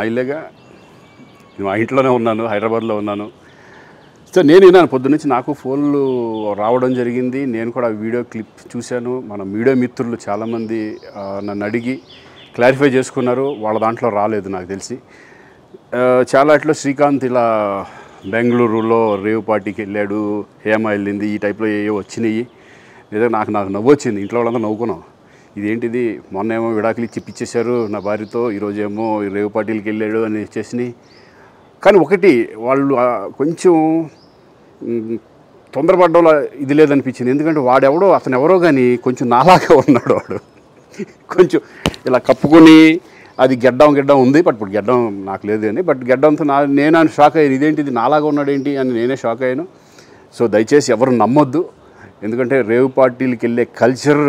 నా ఇల్లేగా, మా ఇంట్లోనే ఉన్నాను, హైదరాబాద్లో ఉన్నాను. సో నేను విన్నాను పొద్దున్నుంచి, నాకు ఫోన్లు రావడం జరిగింది. నేను కూడా వీడియో క్లిప్ చూశాను. మన మీడియా మిత్రులు చాలామంది నన్ను అడిగి క్లారిఫై చేసుకున్నారు. వాళ్ళ దాంట్లో రాలేదు నాకు తెలిసి. చాలా ఇట్లా శ్రీకాంత్ ఇలా బెంగళూరులో రేవ్ పార్టీకి వెళ్ళాడు, హేమ వెళ్ళింది, ఈ టైప్లో ఏవో వచ్చినాయి. నిజంగా నాకు నవ్వు వచ్చింది. ఇంట్లో వాళ్ళందరూ నవ్వుకున్నాం. ఇదేంటిది, మొన్న ఏమో విడాకులు ఇచ్చి పిచ్చేశారు నా భార్యతో, ఈరోజేమో రేవ్ పార్టీలకి వెళ్ళాడు అని వచ్చేసినాయి. కానీ ఒకటి వాళ్ళు కొంచెం తొందరపడ్డంలో ఇది లేదనిపించింది. ఎందుకంటే వాడెవడో, అతను ఎవరో కానీ కొంచెం నాలాగా ఉన్నాడు. వాడు కొంచెం ఇలా కప్పుకొని, అది గెడ్డం ఉంది, బట్ ఇప్పుడు గెడ్డం నాకు లేదు అని, బట్ గెడ్డంతో నేను షాక్ అయ్యాను. ఇదేంటిది నాలాగా ఉన్నాడు ఏంటి అని నేనే షాక్ అయ్యాను. సో దయచేసి ఎవరు నమ్మొద్దు. ఎందుకంటే రేవ్ పార్టీలకి వెళ్ళే కల్చర్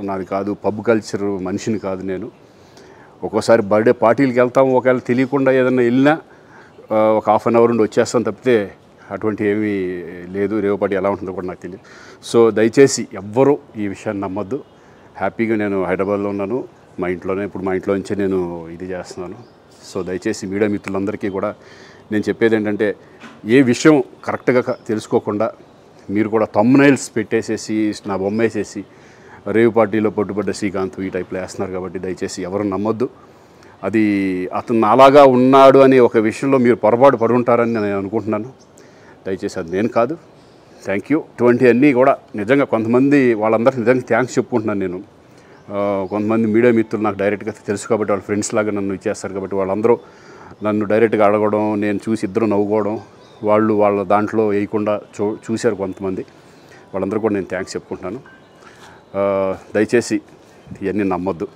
నాది కాదు, పబ్ కల్చర్ మనిషిని కాదు నేను. ఒక్కోసారి బర్త్డే పార్టీలకి వెళ్తాము, ఒకవేళ తెలియకుండా ఏదైనా వెళ్ళినా ఒక హాఫ్ అన్ అవర్ నుండి వచ్చేస్తాను తప్పితే అటువంటి ఏమీ లేదు. రేవ్ పార్టీ ఎలా ఉంటుందో కూడా నాకు తెలియదు. సో దయచేసి ఎవ్వరూ ఈ విషయాన్ని నమ్మొద్దు. హ్యాపీగా నేను హైదరాబాద్లో ఉన్నాను, మా ఇంట్లోనే. ఇప్పుడు మా ఇంట్లో నుంచే నేను ఇది చేస్తున్నాను. సో దయచేసి మీడియా మిత్రులందరికీ కూడా నేను చెప్పేది ఏంటంటే, ఏ విషయం కరెక్ట్గా తెలుసుకోకుండా మీరు కూడా థంబ్నైల్స్ పెట్టేసేసి నా బొమ్మ వేసేసి రేవ్ పార్టీలో పట్టుబడ్డ శ్రీకాంత్ ఈ టైప్లో వేస్తున్నారు. కాబట్టి దయచేసి ఎవరు నమ్మొద్దు. అది అతను అలాగా ఉన్నాడు అనే ఒక విషయంలో మీరు పొరపాటు పడి ఉంటారని నేను అనుకుంటున్నాను. దయచేసి అది నేను కాదు. Thank you. ఇటువంటివన్నీ కూడా నిజంగా కొంతమంది వాళ్ళందరికీ నిజంగా థ్యాంక్స్ చెప్పుకుంటున్నాను నేను. కొంతమంది మీడియా మిత్రులు నాకు డైరెక్ట్గా తెలుసు కాబట్టి, వాళ్ళ ఫ్రెండ్స్ లాగా నన్ను ఇచ్చేస్తారు కాబట్టి, వాళ్ళందరూ నన్ను డైరెక్ట్గా అడగడం, నేను చూసి ఇద్దరు నవ్వుకోవడం, వాళ్ళు వాళ్ళ దాంట్లో వేయకుండా చూశారు కొంతమంది. వాళ్ళందరూ కూడా నేను థ్యాంక్స్ చెప్పుకుంటున్నాను. దయచేసి ఇవన్నీ నమ్మొద్దు.